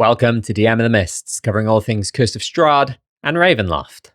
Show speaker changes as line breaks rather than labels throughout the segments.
Welcome to DM of the Mists, covering all things Curse of Strahd and Ravenloft.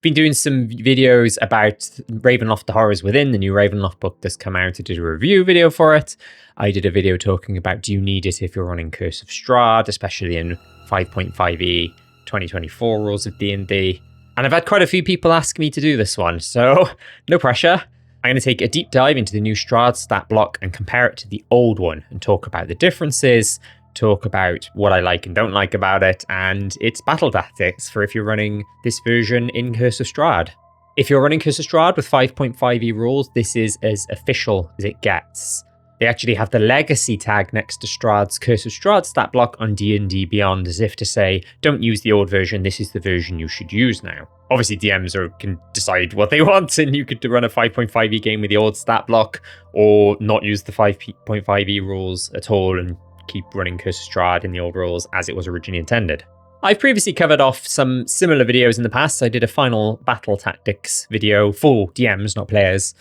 Been doing some videos about Ravenloft The Horrors Within, the new Ravenloft book that's come out. I did a review video for it. I did a video talking about do you need it if you're running Curse of Strahd, especially in 5.5e 2024 rules of D&D. And I've had quite a few people ask me to do this one, so no pressure. I'm going to take a deep dive into the new Strahd stat block and compare it to the old one and talk about the differences, talk about what I like and don't like about it, and its battle tactics for if you're running this version in Curse of Strahd. If you're running Curse of Strahd with 5.5e rules, this is as official as it gets. They actually have the legacy tag next to Strahd's Curse of Strahd stat block on D&D Beyond, as if to say, don't use the old version, this is the version you should use now. Obviously, DMs can decide what they want, and you could run a 5.5e game with the old stat block, or not use the 5.5e rules at all and keep running Curse of Strahd in the old rules as it was originally intended. I've previously covered off some similar videos in the past. I did a final battle tactics video for DMs, not players,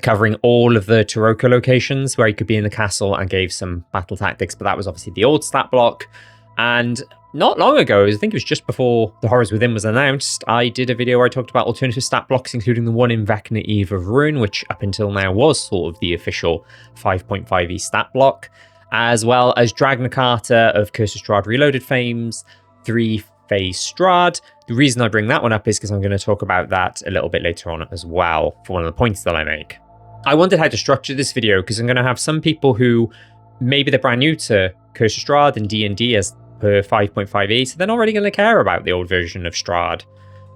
covering all of the Taroko locations where you could be in the castle and gave some battle tactics, but that was obviously the old stat block. And not long ago, I think it was just before The Horrors Within was announced, I did a video where I talked about alternative stat blocks, including the one in Vecna Eve of Ruin, which up until now was sort of the official 5.5e stat block, as well as Dragna Carta of Curse of Strahd Reloaded fames, 3 Phase Strahd. The reason I bring that one up is because I'm going to talk about that a little bit later on as well for one of the points that I make. I wondered how to structure this video because I'm going to have some people who maybe they're brand new to Curse of Strahd and D&D as per 5.5e, so they're not really going to care about the old version of Strahd.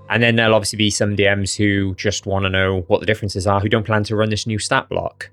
And then there'll obviously be some DMs who just want to know what the differences are, who don't plan to run this new stat block.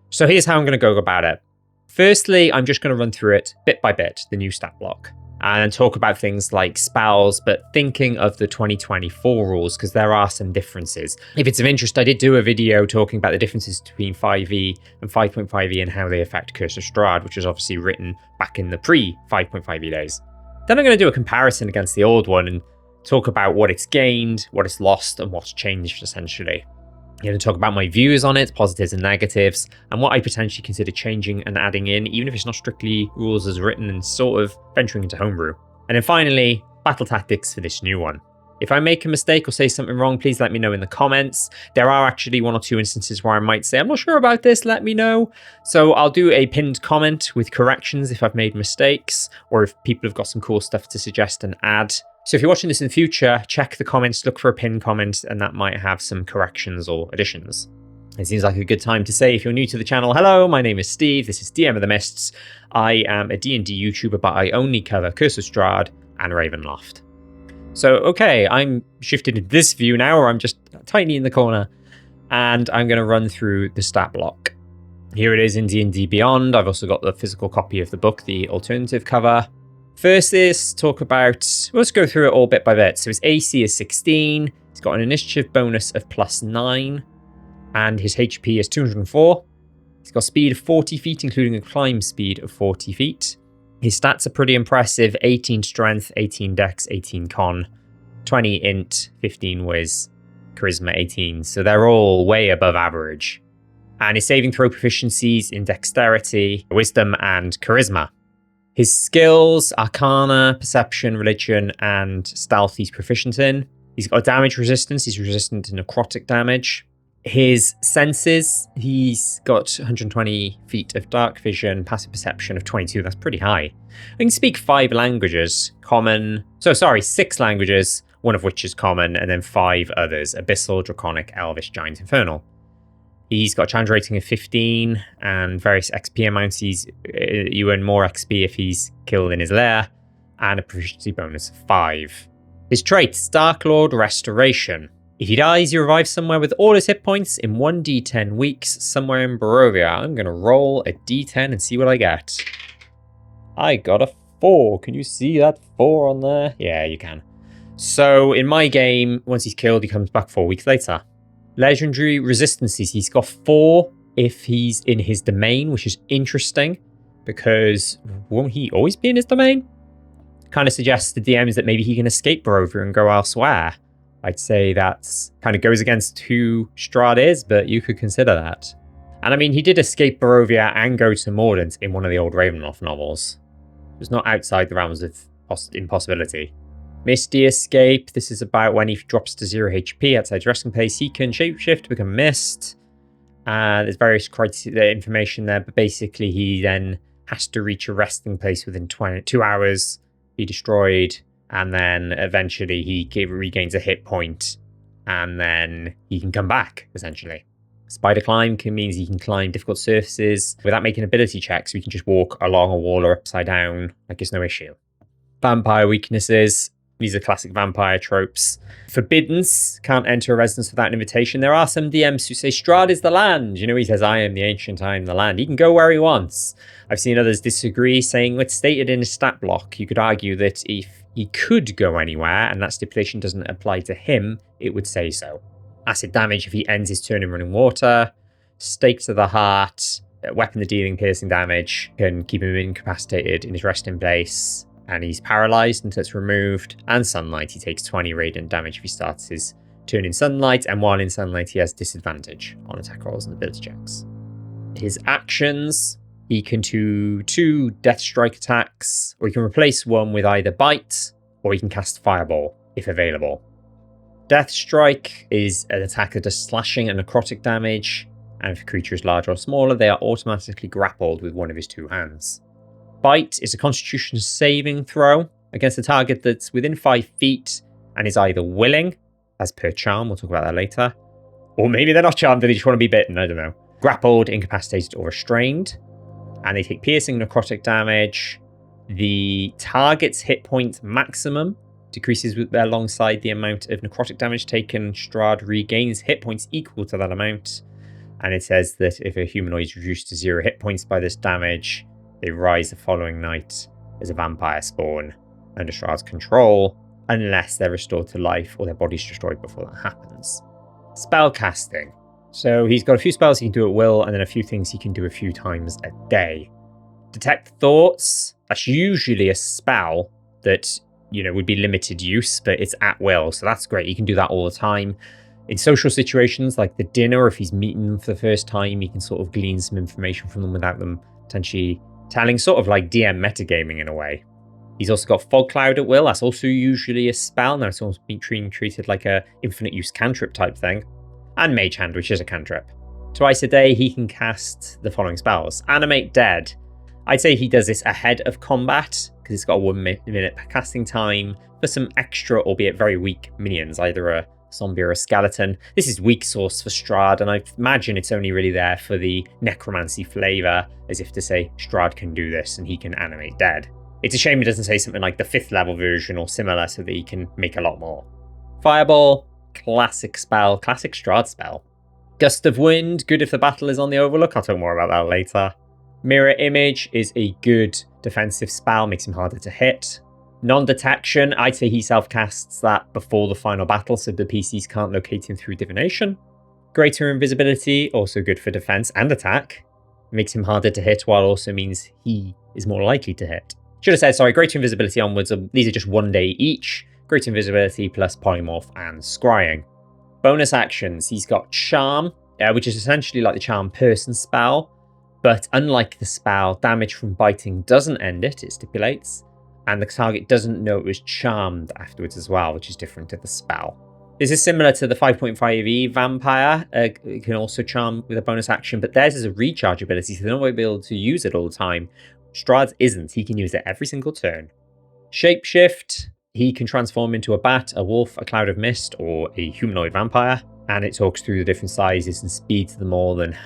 So here's how I'm going to go about it. Firstly, I'm just going to run through it bit by bit, the new stat block, and talk about things like spells, but thinking of the 2024 rules, because there are some differences. If it's of interest, I did do a video talking about the differences between 5e and 5.5e and how they affect Curse of Strahd, which was obviously written back in the pre-5.5e days. Then I'm going to do a comparison against the old one and talk about what it's gained, what it's lost, and what's changed, essentially. I'm going to talk about my views on it, positives and negatives, and what I potentially consider changing and adding in, even if it's not strictly rules as written, and sort of venturing into homebrew. And then finally, battle tactics for this new one. If I make a mistake or say something wrong, please let me know in the comments. There are actually 1 or 2 instances where I might say, I'm not sure about this, let me know. So I'll do a pinned comment with corrections if I've made mistakes, or if people have got some cool stuff to suggest and add. So if you're watching this in the future, check the comments, look for a pinned comment, and that might have some corrections or additions. It seems like a good time to say, if you're new to the channel, hello, my name is Steve, this is DM of the Mists. I am a D&D YouTuber, but I only cover Curse of Strahd and Ravenloft. So, okay, I'm shifted into this view now, where I'm just tiny in the corner, and I'm going to run through the stat block. Here it is in D&D Beyond. I've also got the physical copy of the book, the alternative cover. First is talk about, let's go through it all bit by bit. So his AC is 16, he's got an initiative bonus of +9, and his HP is 204. He's got speed of 40 feet, including a climb speed of 40 feet. His stats are pretty impressive: 18 strength, 18 dex, 18 con, 20 int, 15 whiz, charisma 18. So they're all way above average. And his saving throw proficiencies in dexterity, wisdom, and charisma. His skills, Arcana, Perception, Religion, and Stealth he's proficient in. He's got damage resistance, he's resistant to necrotic damage. His senses, he's got 120 feet of dark vision, passive perception of 22, that's pretty high. He can speak 5 languages, 6 languages, one of which is common, and then 5 others: Abyssal, Draconic, Elvish, Giant, Infernal. He's got a challenge rating of 15 and various XP amounts. You earn more XP if he's killed in his lair, and a proficiency bonus of 5. His traits: Dark Lord, Restoration. If he dies, you revive somewhere with all his hit points in 1d10 weeks somewhere in Barovia. I'm going to roll a d10 and see what I get. I got a 4. Can you see that 4 on there? Yeah, you can. So in my game, once he's killed, he comes back 4 weeks later. Legendary resistances, he's got 4 if he's in his domain, which is interesting because won't he always be in his domain? Kind of suggests to DMs that maybe he can escape Barovia and go elsewhere. I'd say that's kind of goes against who Strahd is, but you could consider that. And I mean, he did escape Barovia and go to Mordant in one of the old Ravenloft novels. It's not outside the realms of impossibility. Misty Escape. This is about when he drops to 0 HP outside his resting place, he can shapeshift to become Mist. There's various criteria, information there, but basically he then has to reach a resting place within 2 hours, be destroyed, and then eventually he regains a hit point, and then he can come back, essentially. Spider Climb means he can climb difficult surfaces without making ability checks, so he can just walk along a wall or upside down like it's no issue. Vampire weaknesses. These are classic vampire tropes. Forbiddance. Can't enter a residence without an invitation. There are some DMs who say, Strahd is the land. You know, he says, I am the ancient, I am the land. He can go where he wants. I've seen others disagree, saying it's stated in his stat block. You could argue that if he could go anywhere and that stipulation doesn't apply to him, it would say so. Acid damage if he ends his turn in running water. Stake to the heart. Weapon the dealing piercing damage can keep him incapacitated in his resting place. And he's paralyzed until it's removed. And sunlight, he takes 20 radiant damage if he starts his turn in sunlight. And while in sunlight, he has disadvantage on attack rolls and ability checks. His actions, he can do 2 Death Strike attacks, or he can replace one with either Bite, or he can cast Fireball if available. Death Strike is an attack that does slashing and necrotic damage. And if a creature is larger or smaller, they are automatically grappled with one of his 2 hands. Bite is a constitution saving throw against a target that's within 5 feet and is either willing, as per charm, we'll talk about that later, or maybe they're not charmed and they just want to be bitten, I don't know. Grappled, incapacitated, or restrained. And they take piercing necrotic damage. The target's hit point maximum decreases alongside the amount of necrotic damage taken. Strahd regains hit points equal to that amount. And it says that if a humanoid is reduced to 0 hit points by this damage, they rise the following night as a vampire spawn under Strahd's control, unless they're restored to life or their body's destroyed before that happens. Spell casting. So he's got a few spells he can do at will, and then a few things he can do a few times a day. Detect Thoughts. That's usually a spell that, you know, would be limited use, but it's at will, so that's great. He can do that all the time. In social situations like the dinner, if he's meeting them for the first time, he can sort of glean some information from them without them potentially telling, sort of like DM metagaming in a way. He's also got Fog Cloud at will. That's also usually a spell. Now it's almost being treated like a infinite use cantrip type thing. And Mage Hand, which is a cantrip. Twice a day, he can cast the following spells. Animate Dead. I'd say he does this ahead of combat, because it's got a 1 minute casting time for some extra, albeit very weak minions, either a zombie or a skeleton. This is weak source for Strahd, and I imagine it's only really there for the necromancy flavor, as if to say Strahd can do this and he can animate dead. It's a shame it doesn't say something like the 5th level version or similar, so that he can make a lot more. Fireball, classic spell, classic Strahd spell. Gust of Wind, good if the battle is on the Overlook. I'll talk more about that later. Mirror Image is a good defensive spell, makes him harder to hit. Non-detection, I'd say he self-casts that before the final battle, so the PCs can't locate him through divination. Greater Invisibility, also good for defense and attack. Makes him harder to hit, while also means he is more likely to hit. Should have said, sorry, Greater Invisibility onwards, these are just 1 day each. Greater Invisibility plus Polymorph and Scrying. Bonus actions, he's got Charm, which is essentially like the Charm Person spell, but unlike the spell, damage from biting doesn't end it, it stipulates. And the target doesn't know it was charmed afterwards as well, which is different to the spell. This is similar to the 5.5e vampire. It can also charm with a bonus action, but theirs is a recharge ability, so they're not going to be able to use it all the time. Strahd's isn't. He can use it every single turn. Shapeshift. He can transform into a bat, a wolf, a cloud of mist, or a humanoid vampire. And it talks through the different sizes and speeds of them all, and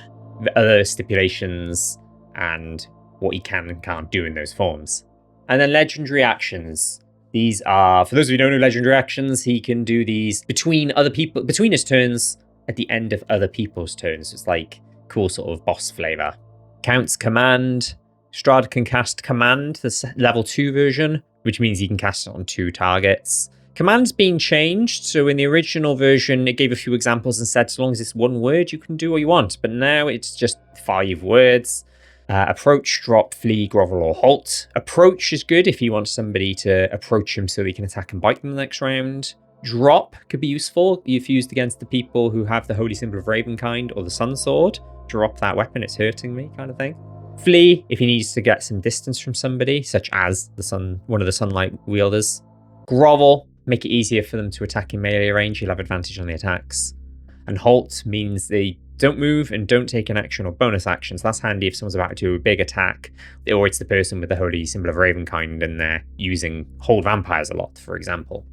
the other stipulations, and what he can and can't do in those forms. And then legendary actions. These are, for those of you who don't know legendary actions, he can do these between other people, between his turns, at the end of other people's turns. It's like cool sort of boss flavor. Counts Command. Strahd can cast Command, the level 2 version, which means he can cast it on 2 targets. Command's been changed, so in the original version, it gave a few examples and said, so long as it's 1 word, you can do what you want. But now it's just 5 words. Approach, drop, flee, grovel, or halt. Approach is good if you want somebody to approach him so they can attack and bite them the next round. Drop could be useful if used against the people who have the holy symbol of Ravenkind or the Sun Sword. Drop that weapon, it's hurting me, kind of thing. Flee if he needs to get some distance from somebody, such as one of the sunlight wielders. Grovel, make it easier for them to attack in melee range. You'll have advantage on the attacks. And halt means they don't move and don't take an action or bonus action. So that's handy if someone's about to do a big attack, or it's the person with the holy symbol of Ravenkind and they're using hold vampires a lot, for example.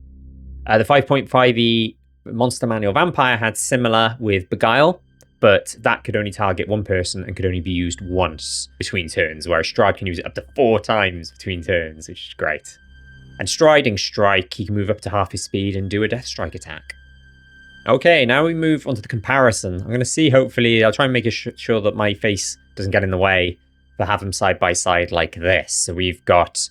The 5.5e Monster Manual Vampire had similar with Beguile, but that could only target one person and could only be used once between turns, whereas Strahd can use it up to 4 times between turns, which is great. And Striding Strike, he can move up to half his speed and do a Death Strike attack. Okay, now we move on to the comparison. I'm going to see, hopefully, I'll try and make sure that my face doesn't get in the way, but have them side by side like this. So we've got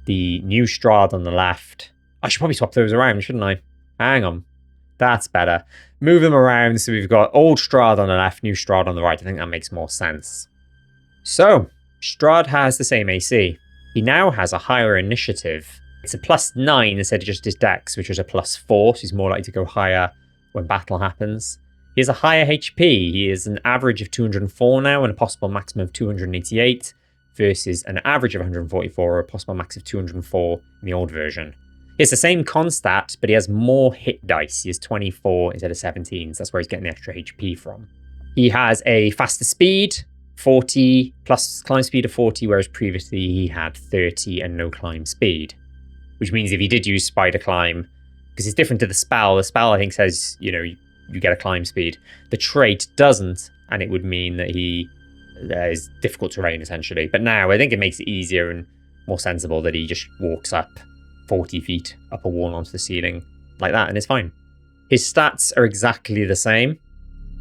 the new Strahd on the left. I should probably swap those around, shouldn't I? Hang on. That's better. Move them around so we've got old Strahd on the left, new Strahd on the right. I think that makes more sense. So, Strahd has the same AC. He now has a higher initiative. It's a +9 instead of just his dex, which was a +4, so he's more likely to go higher when battle happens. He has a higher HP. He is an average of 204 now and a possible maximum of 288 versus an average of 144 or a possible max of 204 in the old version. He has the same con stat, but he has more hit dice. He has 24 instead of 17, so that's where he's getting the extra HP from. He has a faster speed, 40 plus climb speed of 40, whereas previously he had 30 and no climb speed. Which means if he did use Spider Climb, because it's different to the spell I think says, you get a climb speed. The trait doesn't, and it would mean that he is difficult terrain, essentially. But now I think it makes it easier and more sensible that he just walks up 40 feet up a wall onto the ceiling like that, and it's fine. His stats are exactly the same,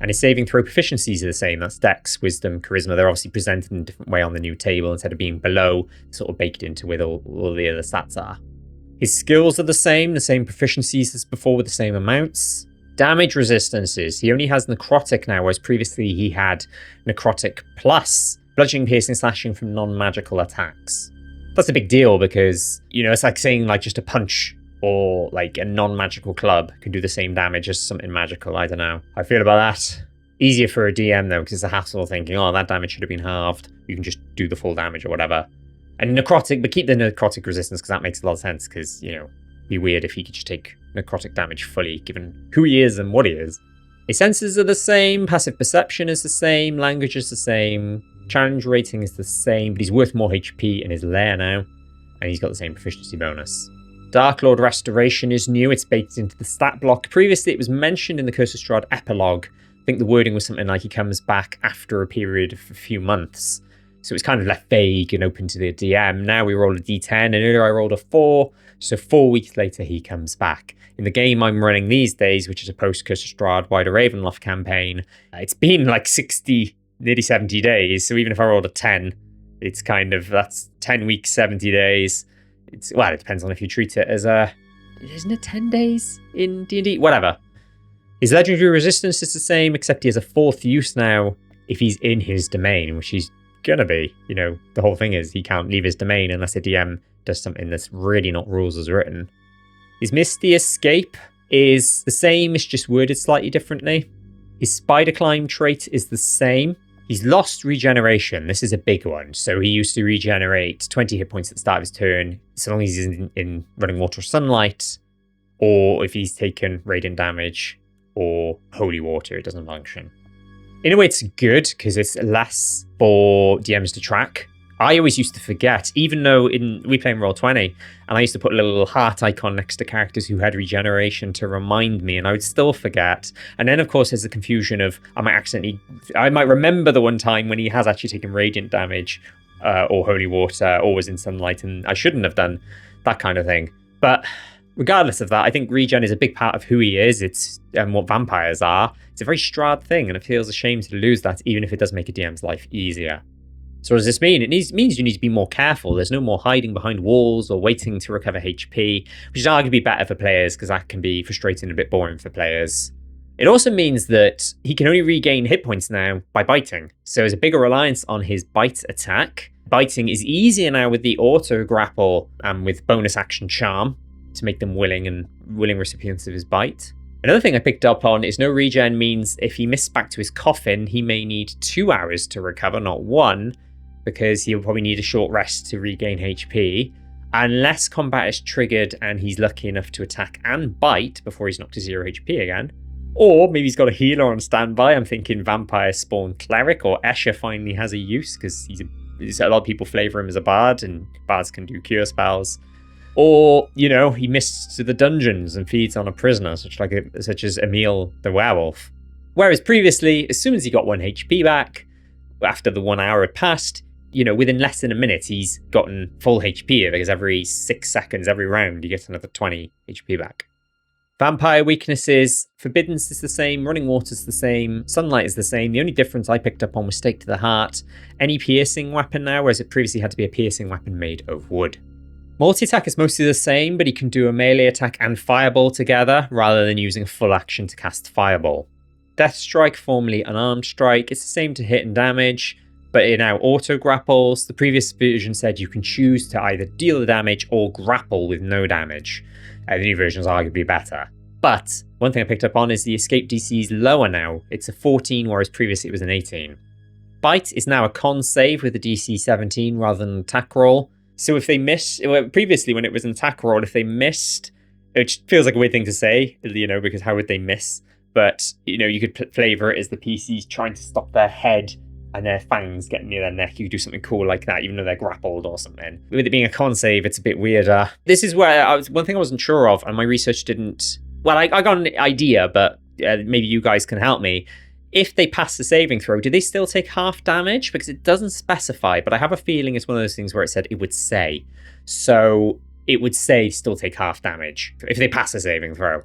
and his saving throw proficiencies are the same. That's Dex, Wisdom, Charisma. They're obviously presented in a different way on the new table instead of being below, sort of baked into where all the other stats are. His skills are the same proficiencies as before with the same amounts. Damage resistances. He only has Necrotic now, whereas previously he had Necrotic plus Bludgeoning, Piercing, Slashing from non-magical attacks. That's a big deal because, it's like saying like just a punch or like a non-magical club can do the same damage as something magical. I don't know how I feel about that. Easier for a DM though, because it's a hassle thinking, oh, that damage should have been halved. You can just do the full damage or whatever. And Necrotic, but keep the Necrotic resistance because that makes a lot of sense because, it'd be weird if he could just take Necrotic damage fully given who he is and what he is. His senses are the same, passive perception is the same, language is the same, challenge rating is the same, but he's worth more HP in his lair now, and he's got the same proficiency bonus. Dark Lord Restoration is new, it's baked into the stat block. Previously it was mentioned in the Curse of Strahd epilogue. I think the wording was something like he comes back after a period of a few months. So it's kind of left vague and open to the DM. Now we roll a d10, and earlier I rolled a 4, so 4 weeks later he comes back. In the game I'm running these days, which is a post-Curse of Strahd wider Ravenloft campaign, it's been like 60, nearly 70 days, so even if I rolled a 10, it's that's 10 weeks, 70 days. It depends on if you treat it as isn't it 10 days in D&D? Whatever. His legendary resistance is the same, except he has a 4th use now if he's in his domain, which he's gonna be. The whole thing is he can't leave his domain unless a DM does something that's really not rules as written. His Misty Escape is the same, it's just worded slightly differently. His Spider Climb trait is the same. He's lost regeneration. This is a big one. So he used to regenerate 20 hit points at the start of his turn, so long as he's in running water or sunlight, or if he's taken radiant damage or holy water, it doesn't function. In a way, it's good because it's less for DMs to track. I always used to forget, even though we play in Roll20, and I used to put a little heart icon next to characters who had regeneration to remind me, and I would still forget. And then, of course, there's the confusion of I might remember the one time when he has actually taken radiant damage or holy water or was in sunlight, and I shouldn't have done that kind of thing. But regardless of that, I think regen is a big part of who he is. It's what vampires are. It's a very Strahd thing, and it feels a shame to lose that, even if it does make a DM's life easier. So what does this mean? It means you need to be more careful. There's no more hiding behind walls or waiting to recover HP, which is arguably better for players because that can be frustrating and a bit boring for players. It also means that he can only regain hit points now by biting. So there's a bigger reliance on his bite attack. Biting is easier now with the auto grapple and with bonus action charm to make them willing recipients of his bite. Another thing I picked up on is no regen means if he missed back to his coffin, he may need 2 hours to recover, not 1. because he'll probably need a short rest to regain HP, unless combat is triggered and he's lucky enough to attack and bite before he's knocked to 0 HP again. Or maybe he's got a healer on standby. I'm thinking Vampire Spawn Cleric, or Escher finally has a use because a lot of people flavor him as a bard, and bards can do cure spells. Or, you know, he missed the dungeons and feeds on a prisoner, such as Emil the werewolf. Whereas previously, as soon as he got 1 HP back, after the 1 hour had passed, you know, within less than a minute, he's gotten full HP because every 6 seconds, every round, he gets another 20 HP back. Vampire weaknesses, Forbiddance is the same, Running Water's the same, Sunlight is the same. The only difference I picked up on was Stake to the Heart. Any piercing weapon now, whereas it previously had to be a piercing weapon made of wood. Multi-attack is mostly the same, but he can do a melee attack and Fireball together, rather than using a full action to cast Fireball. Death Strike, formerly Unarmed Strike, it's the same to hit and damage, but it now auto-grapples. The previous version said you can choose to either deal the damage or grapple with no damage. The new version is arguably better. But one thing I picked up on is the escape DC is lower now. It's a 14, whereas previously it was an 18. Bite is now a con save with a DC 17 rather than an attack roll. So if they miss, previously when it was an attack roll, if they missed, which feels like a weird thing to say, you know, because how would they miss? But, you know, you could flavor it as the PCs trying to stop their head and their fangs getting near their neck. You could do something cool like that, even though they're grappled or something. With it being a con save, it's a bit weirder. This is where one thing I wasn't sure of, and my research didn't... Well, I got an idea, but maybe you guys can help me. If they pass the saving throw, do they still take half damage? Because it doesn't specify, but I have a feeling it's one of those things where it said it would say. So it would say still take half damage if they pass the saving throw.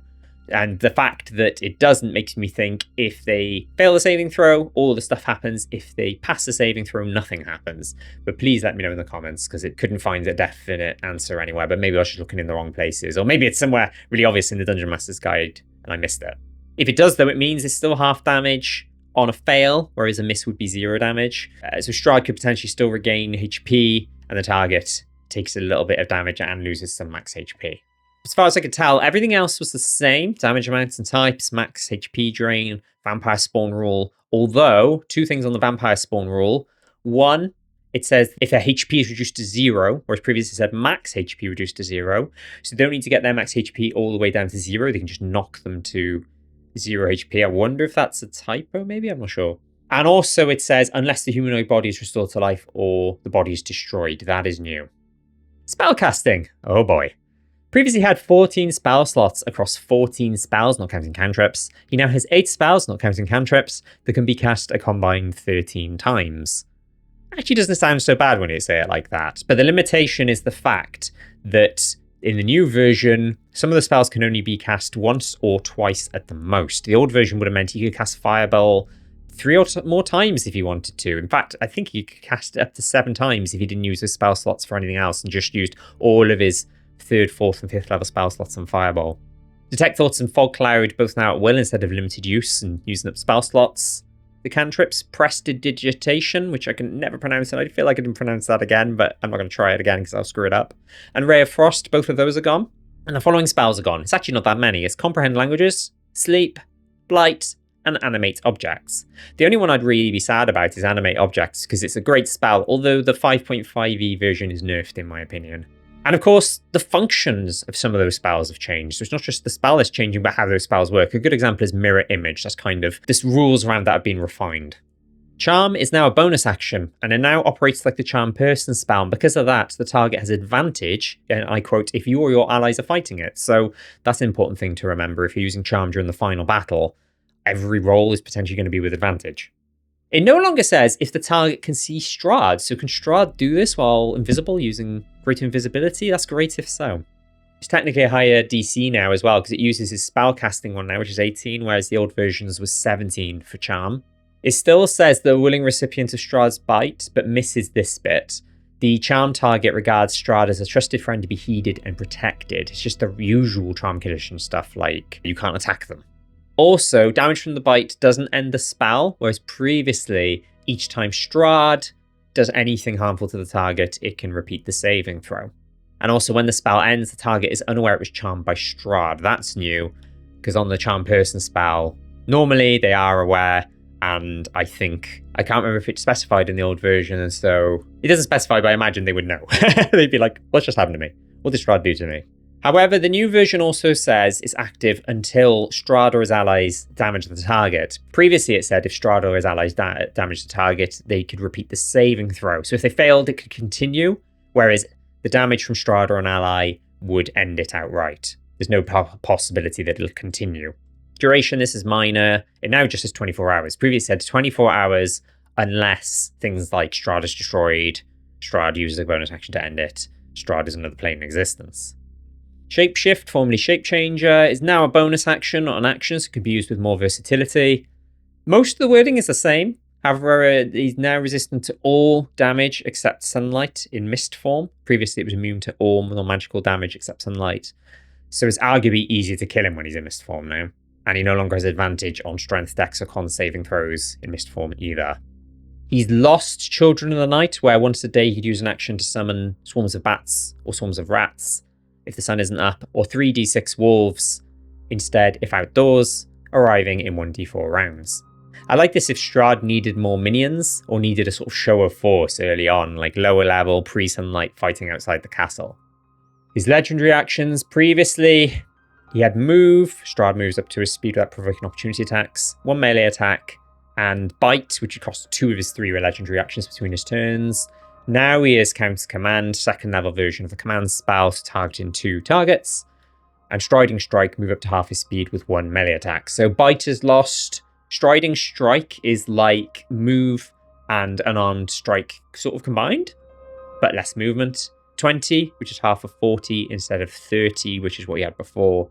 And the fact that it doesn't makes me think if they fail the saving throw, all the stuff happens. If they pass the saving throw, nothing happens. But please let me know in the comments, because it couldn't find a definite answer anywhere. But maybe I was just looking in the wrong places. Or maybe it's somewhere really obvious in the Dungeon Master's Guide and I missed it. If it does, though, it means it's still half damage on a fail, whereas a miss would be 0 damage. So Strahd could potentially still regain HP, and the target takes a little bit of damage and loses some max HP. As far as I could tell, everything else was the same. Damage amounts and types, max HP drain, vampire spawn rule. Although, 2 things on the vampire spawn rule. 1, it says if their HP is reduced to 0, whereas previously said max HP reduced to 0. So they don't need to get their max HP all the way down to 0. They can just knock them to 0 HP. I wonder if that's a typo, maybe? I'm not sure. And also it says, unless the humanoid body is restored to life or the body is destroyed. That is new. Spellcasting. Oh boy. Previously had 14 spell slots across 14 spells, not counting cantrips. He now has 8 spells, not counting cantrips, that can be cast a combined 13 times. Actually doesn't sound so bad when you say it like that. But the limitation is the fact that in the new version, some of the spells can only be cast once or twice at the most. The old version would have meant he could cast Fireball 3 or more times if he wanted to. In fact, I think he could cast it up to 7 times if he didn't use his spell slots for anything else and just used all of his 3rd, 4th, and 5th level spell slots on Fireball. Detect Thoughts and Fog Cloud both now at will instead of limited use and using up spell slots. The cantrips, Prestidigitation, which I can never pronounce, and I feel like I didn't pronounce that again, but I'm not going to try it again because I'll screw it up. And Ray of Frost, both of those are gone. And the following spells are gone. It's actually not that many. It's Comprehend Languages, Sleep, Blight, and Animate Objects. The only one I'd really be sad about is Animate Objects, because it's a great spell, although the 5.5e version is nerfed in my opinion. And of course, the functions of some of those spells have changed. So it's not just the spell that's changing, but how those spells work. A good example is Mirror Image. That's kind of, this rules around that have been refined. Charm is now a bonus action, and it now operates like the Charm Person spell. And because of that, the target has advantage, and I quote, if you or your allies are fighting it. So that's an important thing to remember. If you're using Charm during the final battle, every roll is potentially going to be with advantage. It no longer says if the target can see Strahd. So can Strahd do this while invisible using greater invisibility? That's great if so. It's technically a higher DC now as well because it uses his spellcasting one now, which is 18, whereas the old versions was 17 for Charm. It still says the willing recipient of Strahd's bite, but misses this bit. The Charm target regards Strahd as a trusted friend to be heeded and protected. It's just the usual Charm condition stuff like you can't attack them. Also, damage from the bite doesn't end the spell, whereas previously, each time Strahd does anything harmful to the target, it can repeat the saving throw. And also, when the spell ends, the target is unaware it was charmed by Strahd. That's new, because on the Charm Person spell, normally they are aware, And I think, I can't remember if it's specified in the old version, and so it doesn't specify, but I imagine they would know. They'd be like, what's just happened to me? What did Strahd do to me? However, the new version also says it's active until Strahd or his allies damage the target. Previously, it said if Strahd or his allies damage the target, they could repeat the saving throw. So if they failed, it could continue, whereas the damage from Strahd or an ally would end it outright. There's no possibility that it'll continue. Duration, this is minor. It now just says 24 hours. Previously said 24 hours unless things like Strahd is destroyed, Strahd uses a bonus action to end it, Strahd is another plane in existence. Shapeshift, formerly Shapechanger, is now a bonus action, not an action, so it can be used with more versatility. Most of the wording is the same. However, he's now resistant to all damage except sunlight in mist form. Previously, it was immune to all non-magical damage except sunlight. So it's arguably easier to kill him when he's in mist form now. And he no longer has advantage on strength, dex, or con saving throws in mist form either. He's lost Children of the Night, where once a day he'd use an action to summon swarms of bats or swarms of rats if the sun isn't up, or 3d6 wolves instead if outdoors, arriving in 1d4 rounds. I like this if Strahd needed more minions or needed a sort of show of force early on, like lower level pre-sunlight fighting outside the castle. His legendary actions previously, he had move, Strahd moves up to his speed without provoking opportunity attacks, 1 melee attack, and bite, which would cost 2 of his 3 legendary actions between his turns. Now he has counter command, second level version of the command spell to targeting 2 targets, and striding strike, move up to half his speed with 1 melee attack. So bite is lost. Striding strike is like move and unarmed strike sort of combined, but less movement. 20, which is half of 40 instead of 30, which is what he had before.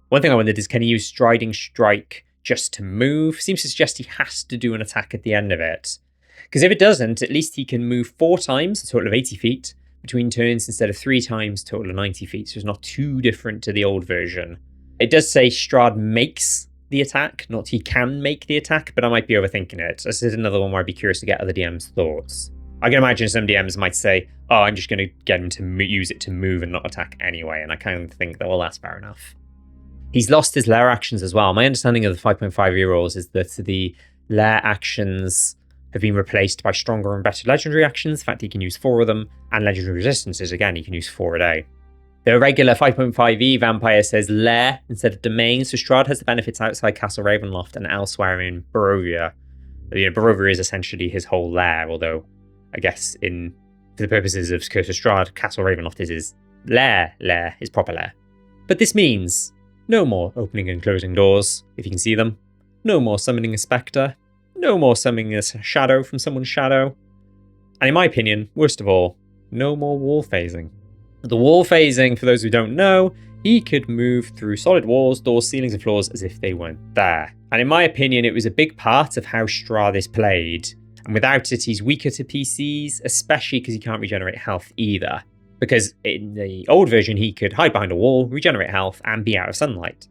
One thing I wondered is, can he use striding strike just to move? Seems to suggest he has to do an attack at the end of it. Because if it doesn't, at least he can move 4 times, a total of 80 feet, between turns instead of 3 times, a total of 90 feet. So it's not too different to the old version. It does say Strahd makes the attack, not he can make the attack, but I might be overthinking it. This is another one where I'd be curious to get other DMs' thoughts. I can imagine some DMs might say, oh, I'm just going to get him to use it to move and not attack anyway, and I kind of think that, well, that's fair enough. He's lost his lair actions as well. My understanding of the 5.5 rules is that the lair actions have been replaced by stronger and better legendary actions. In fact, he can use 4 of them, and legendary resistances, again, he can use 4 a day. The regular 5.5e vampire says lair instead of domain, so Strahd has the benefits outside Castle Ravenloft and elsewhere in Barovia. Barovia is essentially his whole lair, although I guess for the purposes of Curse of Strahd, Castle Ravenloft is his lair, his proper lair. But this means no more opening and closing doors, if you can see them. No more summoning a spectre. No more summoning a shadow from someone's shadow. And in my opinion, worst of all, no more wall phasing. The wall phasing, for those who don't know, he could move through solid walls, doors, ceilings, and floors as if they weren't there. And in my opinion, it was a big part of how Strahd is played. And without it, he's weaker to PCs, especially because he can't regenerate health either. Because in the old version, he could hide behind a wall, regenerate health, and be out of sunlight.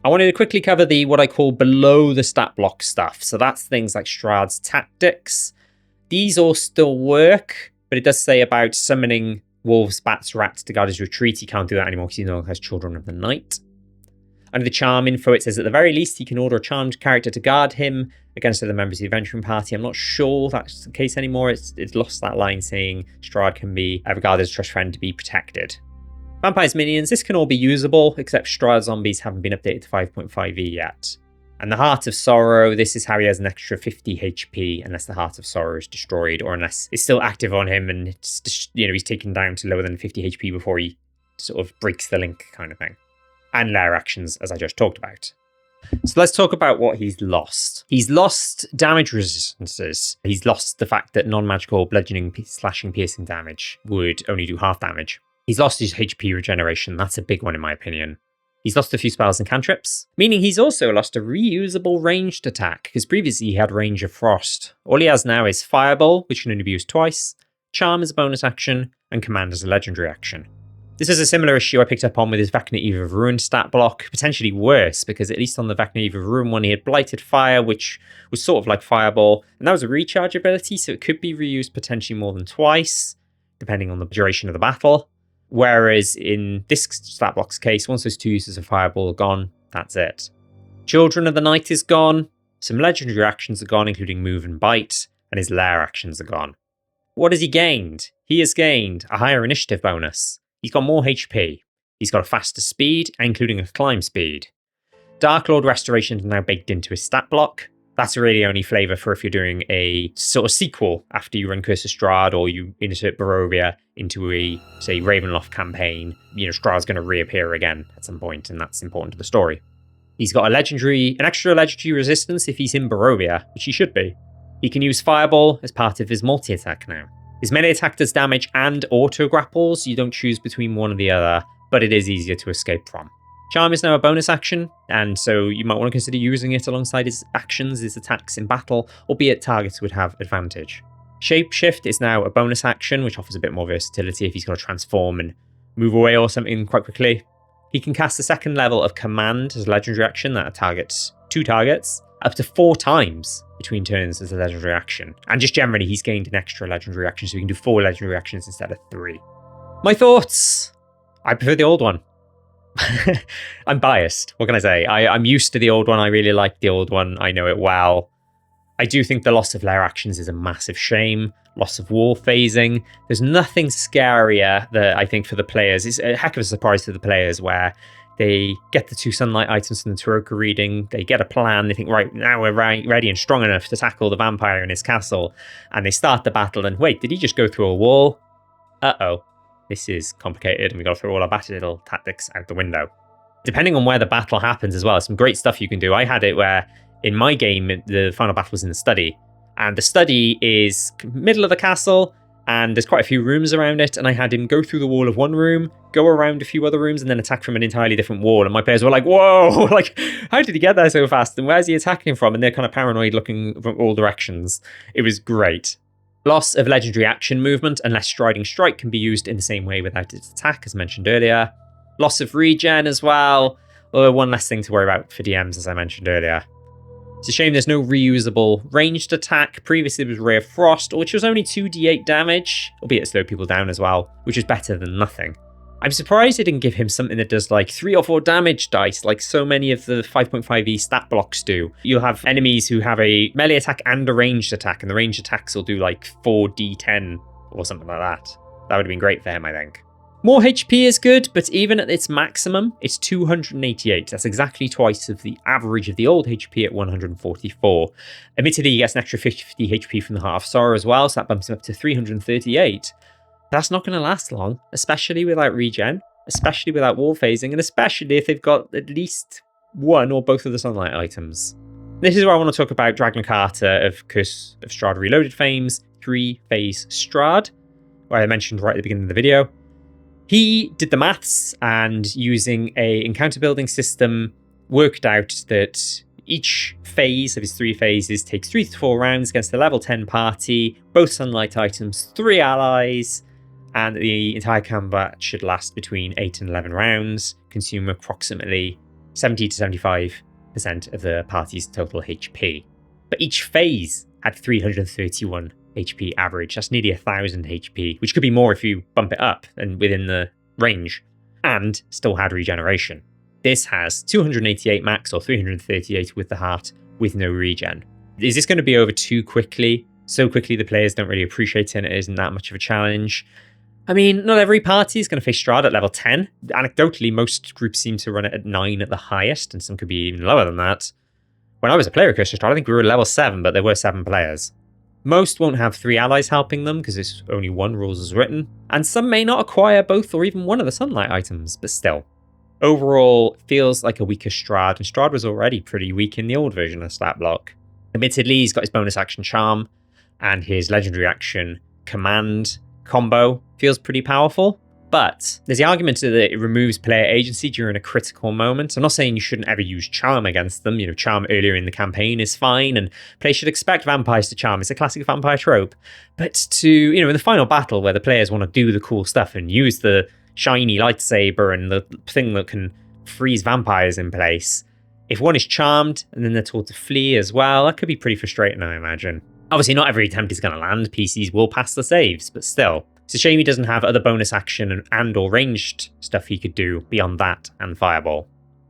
I wanted to quickly cover the what I call below the stat block stuff. So that's things like Strahd's tactics. These all still work, but it does say about summoning wolves, bats, rats to guard his retreat. He can't do that anymore because he no longer has Children of the Night. Under the charm info, it says at the very least he can order a charmed character to guard him against other members of the adventuring party. I'm not sure that's the case anymore. It's lost that line saying Strahd can be regarded as a trust friend to be protected. Vampire's minions, this can all be usable, except Strahd zombies haven't been updated to 5.5e yet. And the Heart of Sorrow, this is how he has an extra 50 HP unless the Heart of Sorrow is destroyed, or unless it's still active on him and it's, he's taken down to lower than 50 HP before he sort of breaks the link kind of thing. And lair actions, as I just talked about. So let's talk about what he's lost. He's lost damage resistances. He's lost the fact that non-magical bludgeoning, slashing, piercing damage would only do half damage. He's lost his HP regeneration. That's a big one in my opinion. He's lost a few spells and cantrips, meaning he's also lost a reusable ranged attack, because previously he had Range of Frost. All he has now is Fireball, which can only be used twice, Charm as a bonus action, and Command as a legendary action. This is a similar issue I picked up on with his Vecna Eve of Ruin stat block, potentially worse, because at least on the Vecna Eve of Ruin one he had Blighted Fire, which was sort of like Fireball, and that was a recharge ability, so it could be reused potentially more than twice, depending on the duration of the battle. Whereas in this stat block's case, once those 2 uses of Fireball are gone, that's it. Children of the Night is gone. Some legendary actions are gone, including move and bite, and his lair actions are gone. What has he gained? He has gained a higher initiative bonus. He's got more HP. He's got a faster speed, including a climb speed. Dark Lord Restoration is now baked into his stat block. That's really only flavour for if you're doing a sort of sequel after you run Curse of Strahd or you insert Barovia into a, say, Ravenloft campaign. Strahd's going to reappear again at some point, and that's important to the story. He's got an extra legendary resistance if he's in Barovia, which he should be. He can use Fireball as part of his multi-attack now. His melee attack does damage and auto-grapples. You don't choose between one or the other, but it is easier to escape from. Charm is now a bonus action, and so you might want to consider using it alongside his actions, his attacks in battle, albeit targets would have advantage. Shapeshift is now a bonus action, which offers a bit more versatility if he's got to transform and move away or something quite quickly. He can cast the second level of Command as a legendary action that targets 2 targets, up to 4 times between turns as a legendary action. And just generally, he's gained an extra legendary action, so he can do 4 legendary actions instead of 3. My thoughts? I prefer the old one. I'm biased. What can I say? I'm used to the old one. I really like the old one. I know it well. I do think the loss of lair actions is a massive shame. Loss of wall phasing. There's nothing scarier that I think for the players. It's a heck of a surprise to the players where they get the 2 sunlight items from the Tarokka reading. They get a plan. They think, right, now we're ready and strong enough to tackle the vampire in his castle. And they start the battle and wait, did he just go through a wall? Uh-oh. This is complicated, and we've got to throw all our battle tactics out the window. Depending on where the battle happens as well, some great stuff you can do. I had it where, in my game, the final battle was in the study, and the study is middle of the castle, and there's quite a few rooms around it, and I had him go through the wall of one room, go around a few other rooms, and then attack from an entirely different wall, and my players were like, whoa, like, how did he get there so fast, and where's he attacking from? And they're kind of paranoid looking from all directions. It was great. Loss of legendary action movement, unless Striding Strike can be used in the same way without its attack, as mentioned earlier. Loss of regen as well, or one less thing to worry about for DMs, as I mentioned earlier. It's a shame there's no reusable ranged attack. Previously there was Ray of Frost, which was only 2d8 damage, albeit it slowed people down as well, which is better than nothing. I'm surprised they didn't give him something that does like 3 or 4 damage dice, like so many of the 5.5e stat blocks do. You'll have enemies who have a melee attack and a ranged attack, and the ranged attacks will do like 4d10 or something like that. That would have been great for him, I think. More HP is good, but even at its maximum, it's 288. That's exactly twice of the average of the old HP at 144. Admittedly, he gets an extra 50 HP from the Heart of Sorrow as well, so that bumps him up to 338. That's not going to last long, especially without regen, especially without wall phasing, and especially if they've got at least one or both of the sunlight items. This is where I want to talk about Dragna Carter of Curse of Strahd Reloaded fame's 3-phase Strahd, where I mentioned right at the beginning of the video. He did the maths and using a encounter building system worked out that each phase of his 3 phases takes 3 to 4 rounds against a level 10 party, both sunlight items, 3 allies, and the entire combat should last between 8 and 11 rounds, consume approximately 70 to 75% of the party's total HP. But each phase had 331 HP average. That's nearly 1,000 HP, which could be more if you bump it up and within the range, and still had regeneration. This has 288 max or 338 with the heart with no regen. Is this going to be over too quickly? So quickly the players don't really appreciate it and it isn't that much of a challenge. I mean, not every party is going to face Strahd at level 10. Anecdotally, most groups seem to run it at 9 at the highest, and some could be even lower than that. When I was a player of Curse of Strahd, I think we were at level 7, but there were 7 players. Most won't have 3 allies helping them, because it's only 1 rules as written, and some may not acquire both or even one of the sunlight items, but still. Overall, it feels like a weaker Strahd, and Strahd was already pretty weak in the old version of Stat Block. Admittedly, he's got his bonus action Charm, and his legendary action Command combo feels pretty powerful, but there's the argument that it removes player agency during a critical moment. I'm not saying you shouldn't ever use Charm against them. Charm earlier in the campaign is fine, and players should expect vampires to charm. It's a classic vampire trope. But to, in the final battle where the players want to do the cool stuff and use the shiny lightsaber and the thing that can freeze vampires in place, if one is charmed and then they're told to flee as well, that could be pretty frustrating, I imagine. Obviously, not every attempt is going to land. PCs will pass the saves, but still. It's a shame he doesn't have other bonus action and or ranged stuff he could do beyond that and Fireball.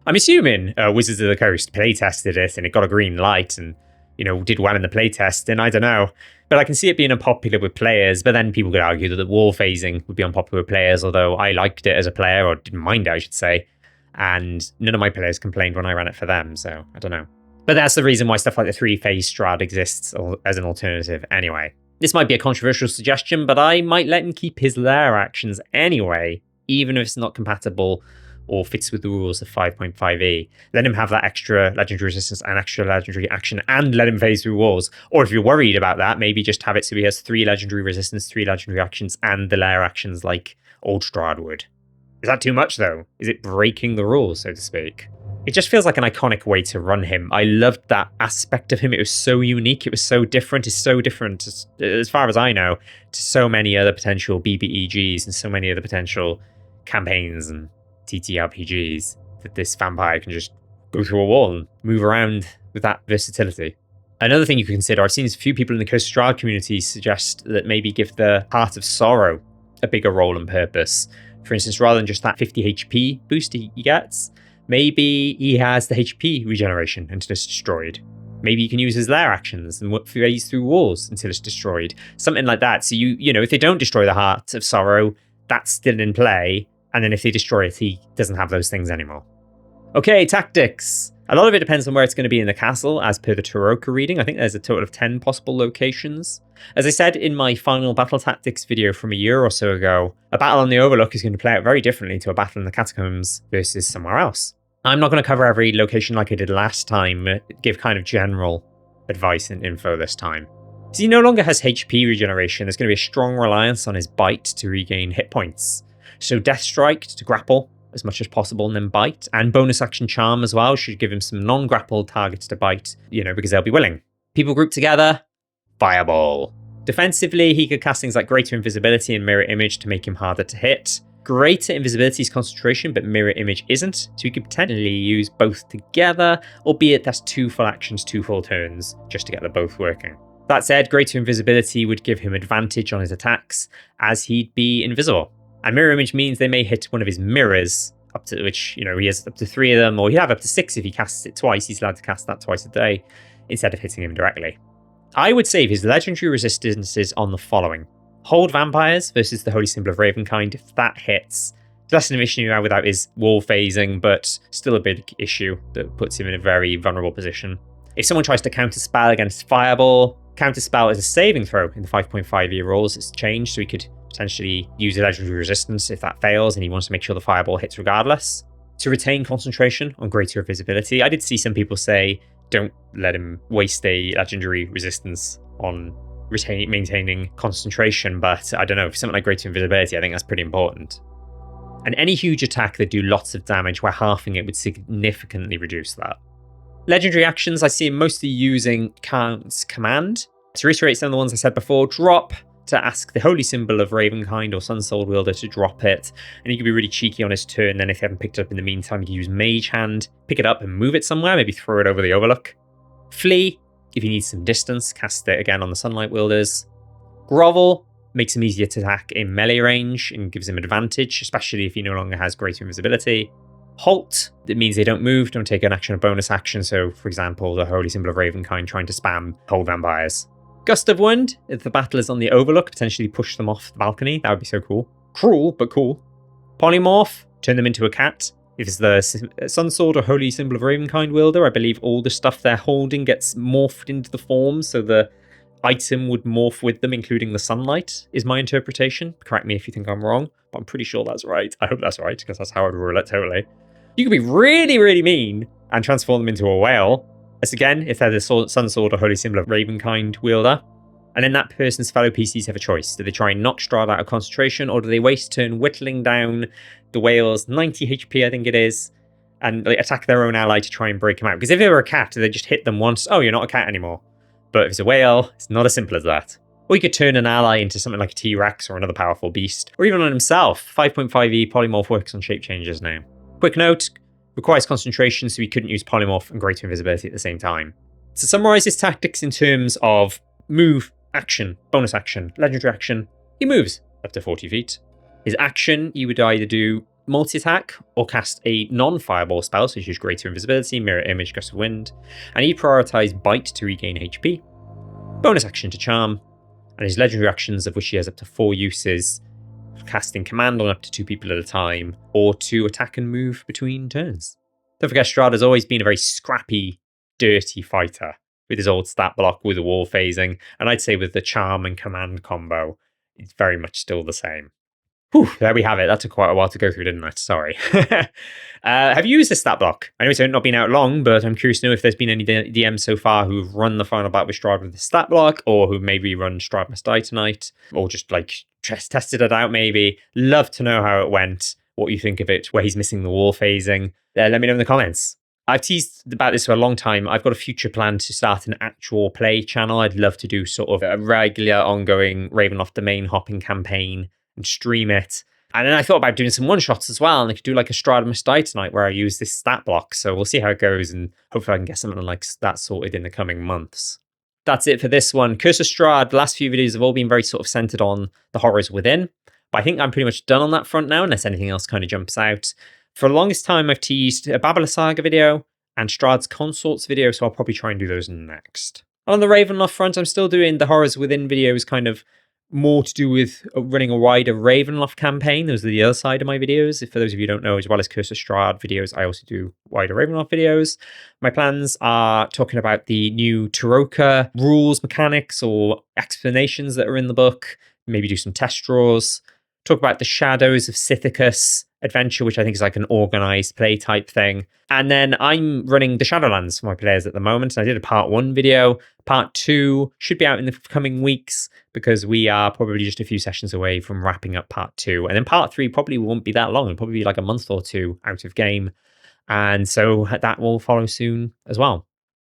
I'm assuming Wizards of the Coast playtested it and it got a green light and, did well in the playtest, and I don't know. But I can see it being unpopular with players, but then people could argue that the wall phasing would be unpopular with players, although I liked it as a player, or didn't mind it, I should say. And none of my players complained when I ran it for them, so I don't know. But that's the reason why stuff like the 3-phase Strahd exists as an alternative anyway. This might be a controversial suggestion, but I might let him keep his lair actions anyway, even if it's not compatible or fits with the rules of 5.5e. Let him have that extra legendary resistance and extra legendary action, and let him phase through walls. Or if you're worried about that, maybe just have it so he has 3 legendary resistance, 3 legendary actions, and the lair actions like old Strahd would. Is that too much, though? Is it breaking the rules, so to speak? It just feels like an iconic way to run him. I loved that aspect of him. It was so unique. It was so different. It's so different, as far as I know, to so many other potential BBEGs and so many other potential campaigns and TTRPGs, that this vampire can just go through a wall and move around with that versatility. Another thing you can consider, I've seen a few people in the Curse of Strahd community suggest that maybe give the Heart of Sorrow a bigger role and purpose. For instance, rather than just that 50 HP boost he gets, maybe he has the HP regeneration until it's destroyed. Maybe you can use his lair actions and phase through walls until it's destroyed. Something like that. So if they don't destroy the Heart of Sorrow, that's still in play. And then if they destroy it, he doesn't have those things anymore. Okay, tactics. A lot of it depends on where it's going to be in the castle, as per the Taroka reading. I think there's a total of 10 possible locations. As I said in my final battle tactics video from a year or so ago, a battle on the Overlook is going to play out very differently to a battle in the Catacombs versus somewhere else. I'm not going to cover every location like I did last time, give kind of general advice and info this time. So he no longer has HP regeneration. There's going to be a strong reliance on his bite to regain hit points. So Death Strike to grapple as much as possible and then bite, and bonus action Charm as well should give him some non-grapple targets to bite, because they'll be willing. People group together, Fireball. Defensively, he could cast things like Greater Invisibility and Mirror Image to make him harder to hit. Greater Invisibility is concentration, but Mirror Image isn't, so he could potentially use both together, albeit that's 2 full actions, 2 full turns, just to get them both working. That said, Greater Invisibility would give him advantage on his attacks, as he'd be invisible. And Mirror Image means they may hit one of his mirrors, up to which, he has up to 3 of them, or he'd have up to 6 if he casts it twice. He's allowed to cast that twice a day, instead of hitting him directly. I would save his legendary resistances on the following. Hold Vampires versus the Holy Symbol of Ravenkind. If that hits, less of an issue now without his wall phasing, but still a big issue that puts him in a very vulnerable position. If someone tries to counterspell against Fireball, counterspell is a saving throw in the 5.5e rules. It's changed, so he could potentially use a legendary resistance if that fails, and he wants to make sure the Fireball hits regardless. To retain concentration on Greater Invisibility, I did see some people say don't let him waste a legendary resistance on maintaining concentration, but I don't know, for something like Greater Invisibility, I think that's pretty important. And any huge attack that do lots of damage, where halving it would significantly reduce that. Legendary actions, I see him mostly using Count's Command. To reiterate some of the ones I said before, drop to ask the Holy Symbol of Ravenkind or Sunsouled Wielder to drop it, and he could be really cheeky on his turn. Then if you haven't picked it up in the meantime, you can use Mage Hand, pick it up and move it somewhere, maybe throw it over the Overlook. Flee, if you need some distance, cast it again on the Sunlight Wielders. Grovel makes him easier to attack in melee range and gives him advantage, especially if he no longer has Greater Invisibility. Halt, it means they don't move, don't take an action or bonus action, so for example, the Holy Symbol of Ravenkind trying to spam Hold Vampires. Gust of Wind, if the battle is on the Overlook, potentially push them off the balcony. That would be so cool. Cruel, but cool. Polymorph, turn them into a cat. If it's the Sunsword or Holy Symbol of Ravenkind wielder, I believe all the stuff they're holding gets morphed into the form, so the item would morph with them, including the sunlight, is my interpretation. Correct me if you think I'm wrong, but I'm pretty sure that's right. I hope that's right, because that's how I'd rule it totally. You could be really, really mean and transform them into a whale. As again, if they're the Sunsword or Holy Symbol of Ravenkind wielder. And then that person's fellow PCs have a choice. Do they try and knock Strahd out of concentration, or do they waste turn whittling down the whale's 90 HP, I think it is, and attack their own ally to try and break them out? Because if they were a cat, they just hit them once, oh, you're not a cat anymore. But if it's a whale, it's not as simple as that. Or you could turn an ally into something like a T-Rex or another powerful beast, or even on himself. 5.5e Polymorph works on shape changes now. Quick note, requires concentration, so he couldn't use Polymorph and Greater Invisibility at the same time. To summarize his tactics in terms of move, action, bonus action, legendary action, he moves up to 40 feet. His action, you would either do multi-attack or cast a non-fireball spell, such as Greater Invisibility, Mirror Image, Gust of Wind, and he prioritized Bite to regain HP, bonus action to Charm, and his legendary actions, of which he has up to 4 uses, casting command on up to 2 people at a time, or to attack and move between turns. Don't forget, Strahd has always been a very scrappy, dirty fighter, with his old stat block, with the wall phasing, and I'd say with the Charm and command combo, it's very much still the same. Whew, there we have it. That took quite a while to go through, didn't it? Sorry. Have you used this stat block? I know it's not been out long, but I'm curious to know if there's been any DMs so far who've run the final battle with Strahd with the stat block, or who maybe run Strahd Must Die Tonight, or just like tested it out maybe. Love to know how it went, what you think of it, where he's missing the wall phasing. Let me know in the comments. I've teased about this for a long time. I've got a future plan to start an actual play channel. I'd love to do sort of a regular ongoing Ravenloft domain hopping campaign and stream it. And then I thought about doing some one-shots as well, and I could do like a Strahd Must Die Tonight where I use this stat block. So we'll see how it goes, and hopefully I can get something like that sorted in the coming months. That's it for this one. Curse of Strahd, the last few videos have all been very sort of centered on the horrors within, but I think I'm pretty much done on that front now, unless anything else kind of jumps out. For the longest time, I've teased a Babylon Saga video and Strahd's Consorts video, so I'll probably try and do those next. On the Ravenloft front, I'm still doing the horrors within videos, kind of more to do with running a wider Ravenloft campaign. Those are the other side of my videos. For those of you who don't know, as well as Curse of Strahd videos, I also do wider Ravenloft videos. My plans are talking about the new Taroka rules, mechanics, or explanations that are in the book. Maybe do some test draws. Talk about the Shadows of Sithicus adventure, which I think is like an organized play type thing. And then I'm running the Shadowlands for my players at the moment. I did a part 1 video. Part 2 should be out in the coming weeks, because we are probably just a few sessions away from wrapping up part 2. And then part 3 probably won't be that long. It'll probably be like a month or 2 out of game. And so that will follow soon as well.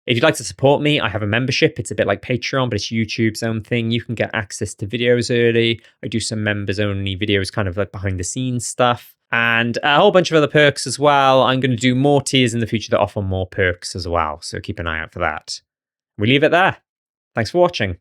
If you'd like to support me, I have a membership. It's a bit like Patreon, but it's YouTube's own thing. You can get access to videos early. I do some members only videos, kind of like behind the scenes stuff, and a whole bunch of other perks as well. I'm going to do more tiers in the future that offer more perks as well, so keep an eye out for that. We leave it there. Thanks for watching.